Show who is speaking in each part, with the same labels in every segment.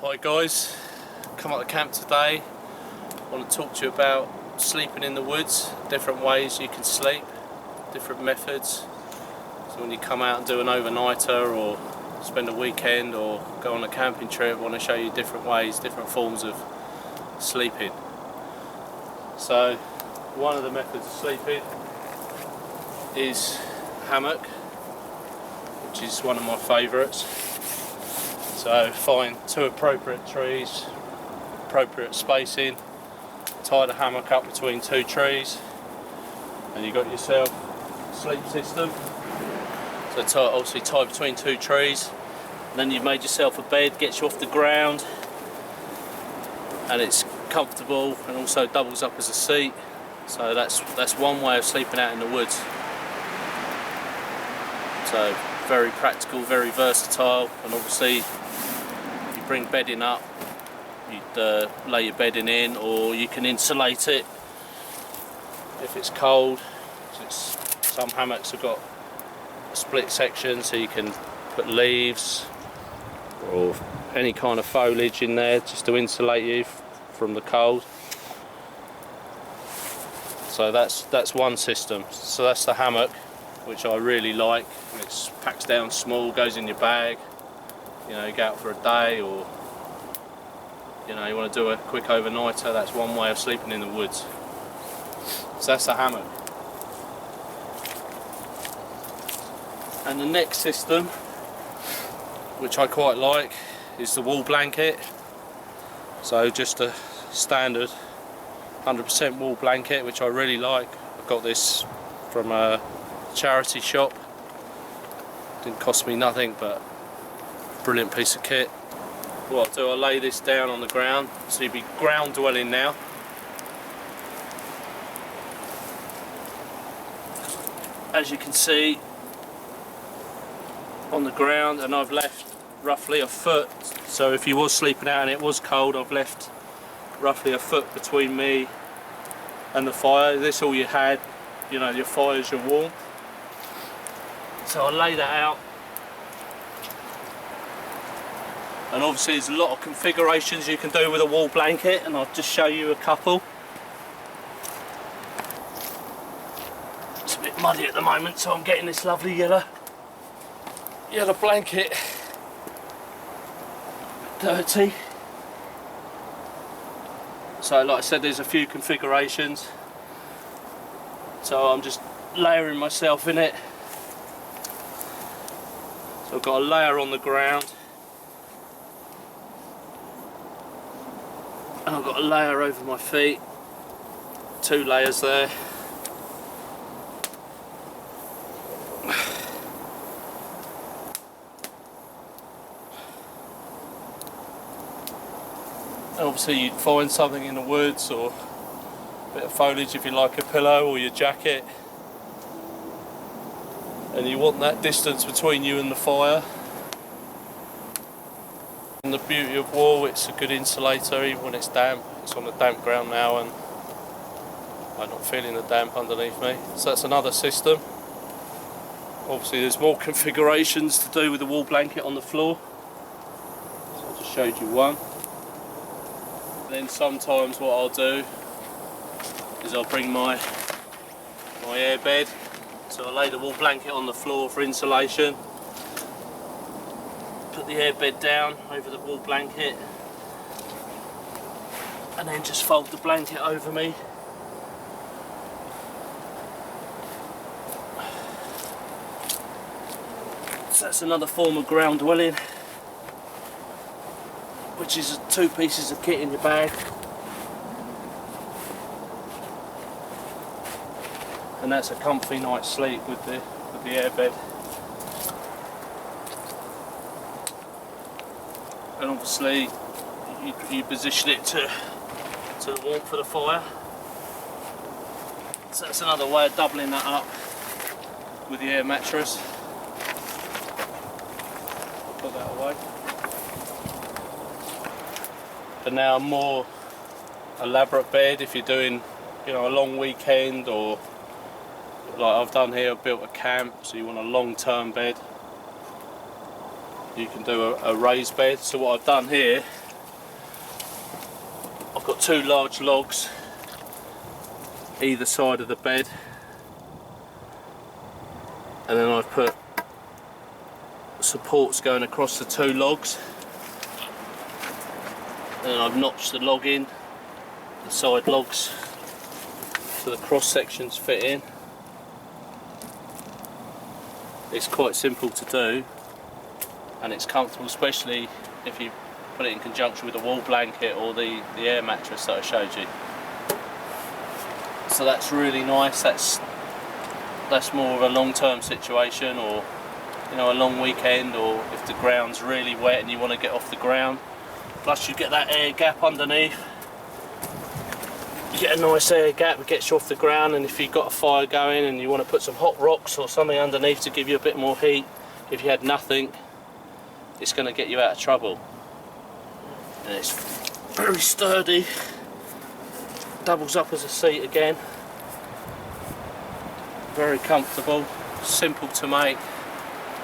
Speaker 1: Hi guys, come up to camp today. I want to talk to you about sleeping in the woods, different ways you can sleep, different methods. So when you come out and do an overnighter or spend a weekend or go on a camping trip, I want to show you different ways, different forms of sleeping. So one of the methods of sleeping is hammock, which is one of my favourites. So find two appropriate trees, appropriate spacing, tie the hammock up between two trees, and you've got yourself a sleep system. So obviously tie between two trees, and then you've made yourself a bed, gets you off the ground, and it's comfortable and also doubles up as a seat. So that's one way of sleeping out in the woods. So very practical, very versatile, and obviously bring bedding up, you'd lay your bedding in, or you can insulate it if it's cold. Some hammocks have got a split section, so you can put leaves or any kind of foliage in there just to insulate you from the cold. So that's one system. So that's the hammock, which I really like. It packs down small, goes in your bag. You know, you go out for a day, or you know, you want to do a quick overnighter. That's one way of sleeping in the woods. So that's the hammock. And the next system, which I quite like, is the wool blanket. So just a standard 100% wool blanket, which I really like. I got this from a charity shop. Didn't cost me nothing, but brilliant piece of kit. What I'll do, I'll lay this down on the ground, so you'll be ground dwelling now. As you can see, on the ground, and I've left roughly a foot. So if you was sleeping out and it was cold, I've left roughly a foot between me and the fire. This all you had, you know, your fire's your warmth. So I'll lay that out. And obviously there's a lot of configurations you can do with a wool blanket, and I'll just show you a couple. It's a bit muddy at the moment, so I'm getting this lovely yellow blanket dirty. So like I said, there's a few configurations. So I'm just layering myself in it. So I've got a layer on the ground, and I've got a layer over my feet, two layers there. And obviously you'd find something in the woods, or a bit of foliage if you like, a pillow or your jacket. And you want that distance between you and the fire. And the beauty of wool, it's a good insulator even when it's damp. It's on the damp ground now, and I'm not feeling the damp underneath me. So that's another system. Obviously there's more configurations to do with the wool blanket on the floor. So I just showed you one. Then sometimes what I'll do is I'll bring my air bed. So I lay the wool blanket on the floor for insulation. Put the air bed down over the wool blanket, and then just fold the blanket over me. So that's another form of ground dwelling, which is two pieces of kit in your bag. And that's a comfy night's sleep with the air bed. And obviously you position it to the warmth of the fire. So that's another way of doubling that up with the air mattress. I'll put that away. But now a more elaborate bed, if you're doing, you know, a long weekend, or like I've done here, I've built a camp, so you want a long-term bed. You can do a raised bed. So what I've done here got two large logs either side of the bed, and then I've put supports going across the two logs, and then I've notched the log in, the side logs, so the cross sections fit in. It's quite simple to do, and it's comfortable, especially if you put it in conjunction with the wall blanket or the air mattress that I showed you. So that's really nice. That's more of a long-term situation, or you know, a long weekend, or if the ground's really wet and you want to get off the ground. Plus you get that air gap underneath. You get a nice air gap, it gets you off the ground, and if you've got a fire going and you want to put some hot rocks or something underneath to give you a bit more heat, if you had nothing, it's going to get you out of trouble. And it's very sturdy, doubles up as a seat again, very comfortable, simple to make,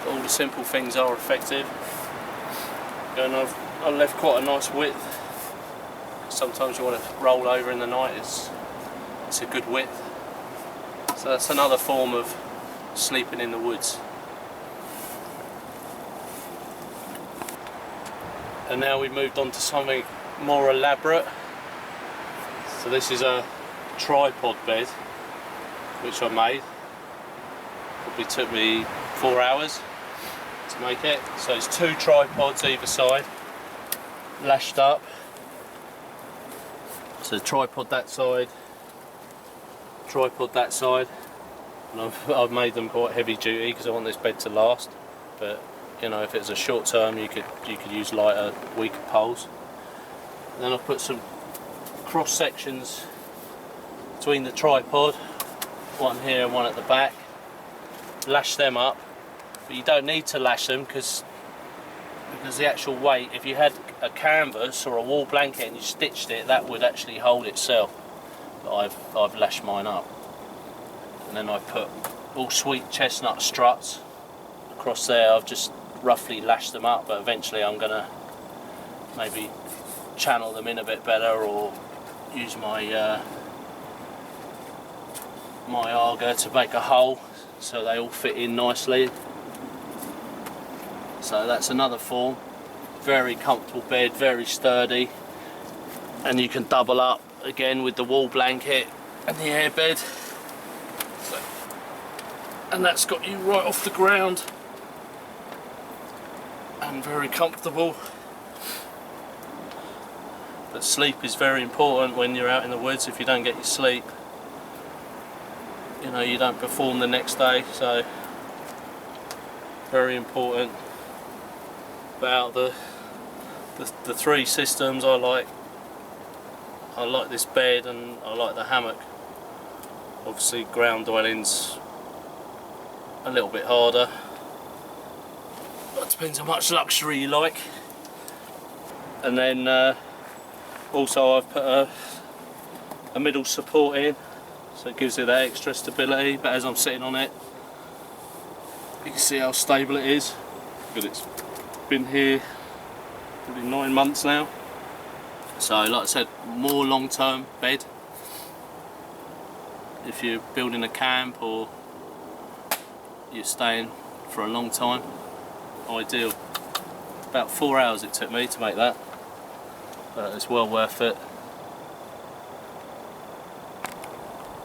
Speaker 1: but all the simple things are effective. And I've left quite a nice width. Sometimes you want to roll over in the night, it's a good width. So that's another form of sleeping in the woods. And now we've moved on to something more elaborate. So this is a tripod bed which I made. Probably took me 4 hours to make it. So it's two tripods either side, lashed up. So tripod that side, and I've made them quite heavy duty because I want this bed to last. But you know, if it's a short term, you could use lighter, weaker poles. And then I've put some cross sections between the tripod, one here and one at the back. Lash them up, but you don't need to lash them because the actual weight, if you had a canvas or a wall blanket and you stitched it, that would actually hold itself. But I've lashed mine up, and then I put all sweet chestnut struts across there. I've just roughly lashed them up, but eventually I'm gonna maybe channel them in a bit better, or use my my auger to make a hole so they all fit in nicely. So that's another form. Very comfortable bed, very sturdy, and you can double up again with the wall blanket and the air bed. So, and that's got you right off the ground and very comfortable. But sleep is very important when you're out in the woods. If you don't get your sleep, you know, you don't perform the next day. So very important. About the three systems, I like this bed and I like the hammock. Obviously ground dwelling's a little bit harder, but it depends how much luxury you like. And then also I've put a middle support in, so it gives it that extra stability. But as I'm sitting on it, you can see how stable it is. But it's been here probably 9 months now. So like I said, more long-term bed. If you're building a camp or you're staying for a long time, ideal. About 4 hours it took me to make that, but it's well worth it.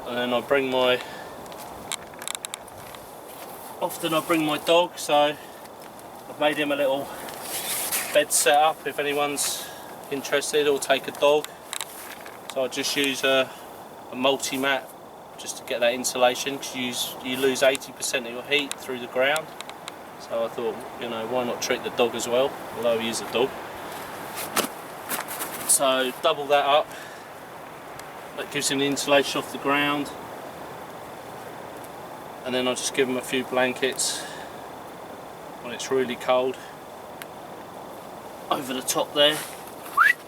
Speaker 1: And then often I bring my dog, so I've made him a little bed set up if anyone's interested, or take a dog. So I just use a multi-mat just to get that insulation, because you lose 80% of your heat through the ground. So I thought, you know, why not treat the dog as well, although he is a dog. So double that up, that gives him the insulation off the ground. And then I'll just give him a few blankets when it's really cold over the top there.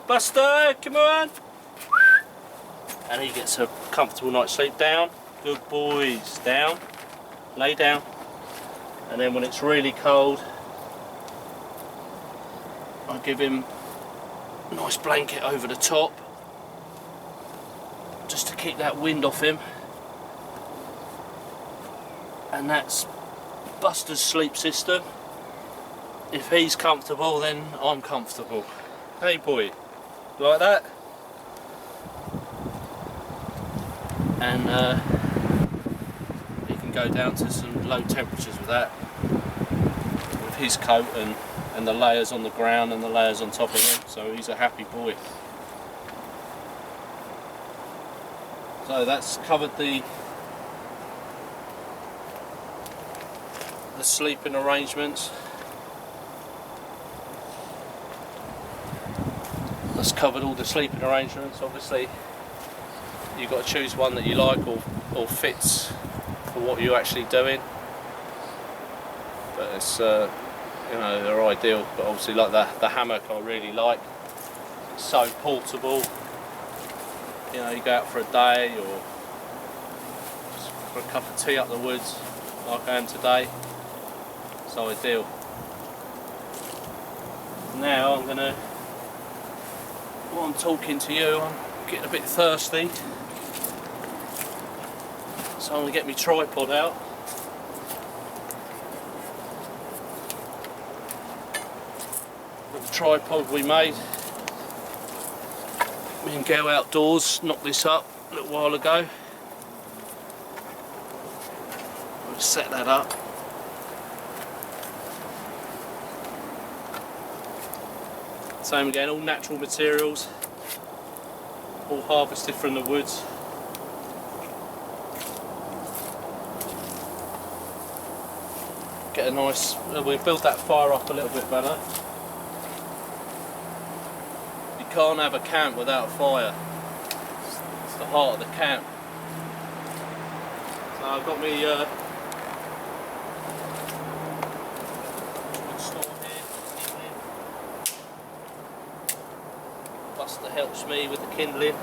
Speaker 1: Buster, come on! And he gets a comfortable night's sleep. Down, good boys, down, lay down. And then when it's really cold, I give him a nice blanket over the top, just to keep that wind off him. And that's Buster's sleep system. If he's comfortable, then I'm comfortable. Hey boy, like that? And he can go down to some low temperatures with that, with his coat and the layers on the ground and the layers on top of him, so he's a happy boy. So that's covered the sleeping arrangements. That's covered all the sleeping arrangements. Obviously you've got to choose one that you like or fits for what you're actually doing, but it's you know, they're ideal. But obviously, like the hammock I really like. It's so portable, you know, you go out for a day or just for a cup of tea up the woods like I am today. It's ideal. Now I'm gonna, while I'm talking to you, I'm getting a bit thirsty, so I'm gonna get my tripod out. The tripod we made, me and Gail outdoors knocked this up a little while ago. We'll set that up. Same again, all natural materials, all harvested from the woods. Get a nice, we'll build that fire up a little bit better. You can't have a camp without a fire. It's the heart of the camp. So I've got me wood store here. Buster helps me with the kindling.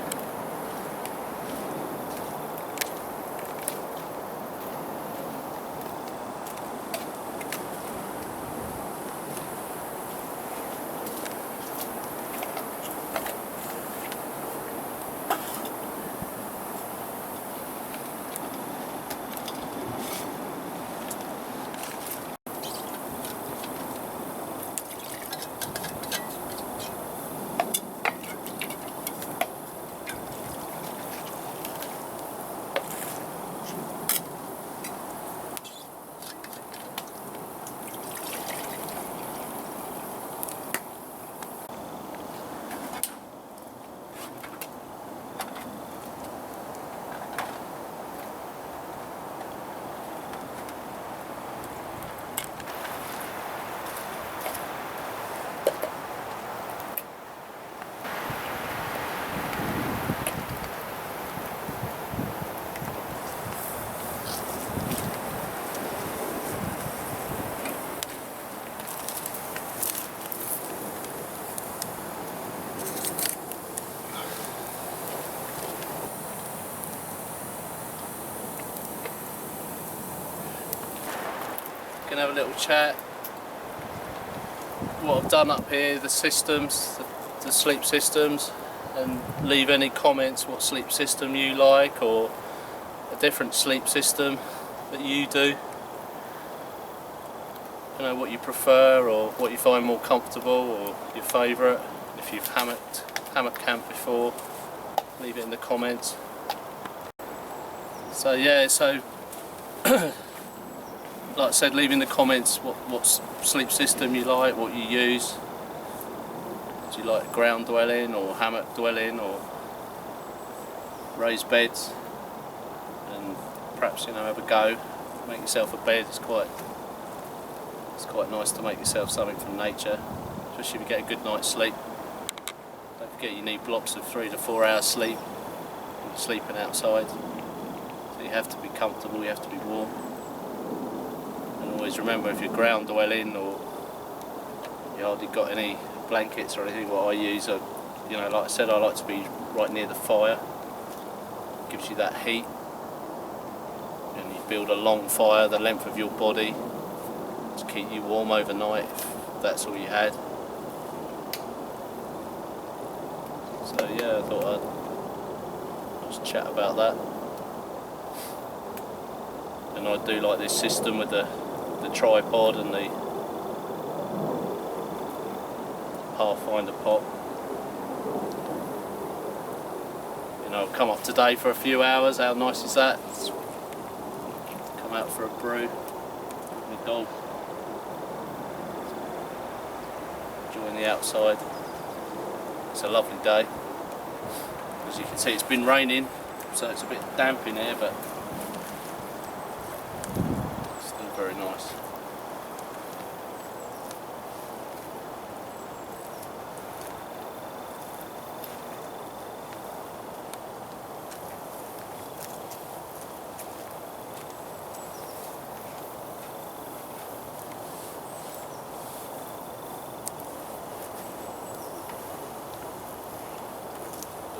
Speaker 1: Can have a little chat. What I've done up here, the systems, the sleep systems, and leave any comments what sleep system you like or a different sleep system that you do. You know, what you prefer or what you find more comfortable or your favourite. If you've hammock camped before, leave it in the comments. So yeah, so like I said, leave in the comments what sleep system you like, what you use. Do you like ground dwelling or hammock dwelling or raised beds? And perhaps, you know, have a go, make yourself a bed. It's quite nice to make yourself something from nature, especially if you get a good night's sleep. Don't forget you need blocks of 3 to 4 hours sleep when you're sleeping outside. So you have to be comfortable, you have to be warm. And always remember, if you're ground dwelling or you hardly got any blankets or anything, what I use are, you know, like I said, I like to be right near the fire. Gives you that heat, and you build a long fire the length of your body to keep you warm overnight if that's all you had. So yeah, I thought Just chat about that. And I do like this system with the tripod and the Pathfinder pot. You know, I've come up today for a few hours. How nice is that? Come out for a brew with my dog. Enjoying the outside. It's a lovely day. As you can see, it's been raining, so it's a bit damp in here, but still very nice.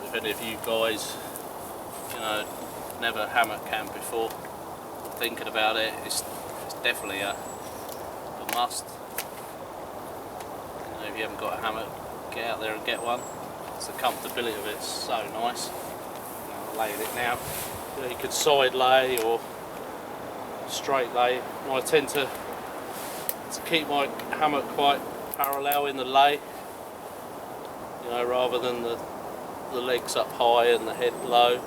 Speaker 1: If any of you guys, you know, never hammock camped before, thinking about it, it's definitely a must. You know, if you haven't got a hammock, get out there and get one. It's the comfortability of it, it's so nice. I'm laying it now. You know, you could side lay or straight lay. I tend to keep my hammock quite parallel in the lay, you know, rather than the legs up high and the head low.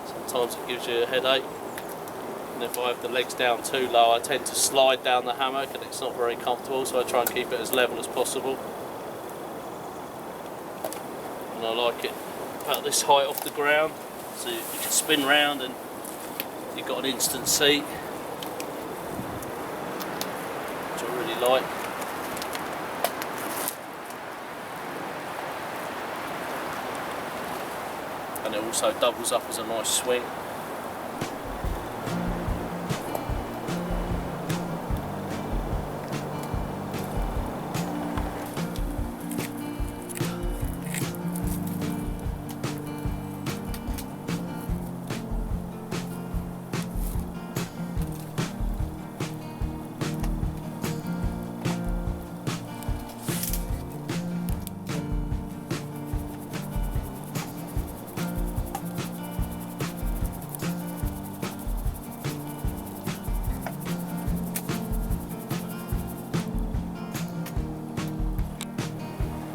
Speaker 1: Sometimes it gives you a headache, and if I have the legs down too low I tend to slide down the hammock and it's not very comfortable, so I try and keep it as level as possible. And I like it about this height off the ground, so you can spin round and you've got an instant seat, which I really like. And it also doubles up as a nice swing.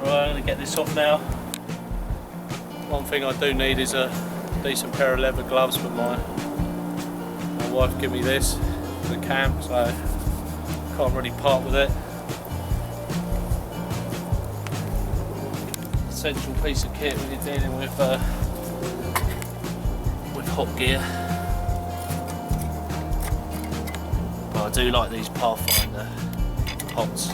Speaker 1: Right, I'm going to get this off now. One thing I do need is a decent pair of leather gloves, but my wife gave me this for the camp, so I can't really part with it. Essential piece of kit when you're dealing with hot gear. But I do like these Pathfinder pots.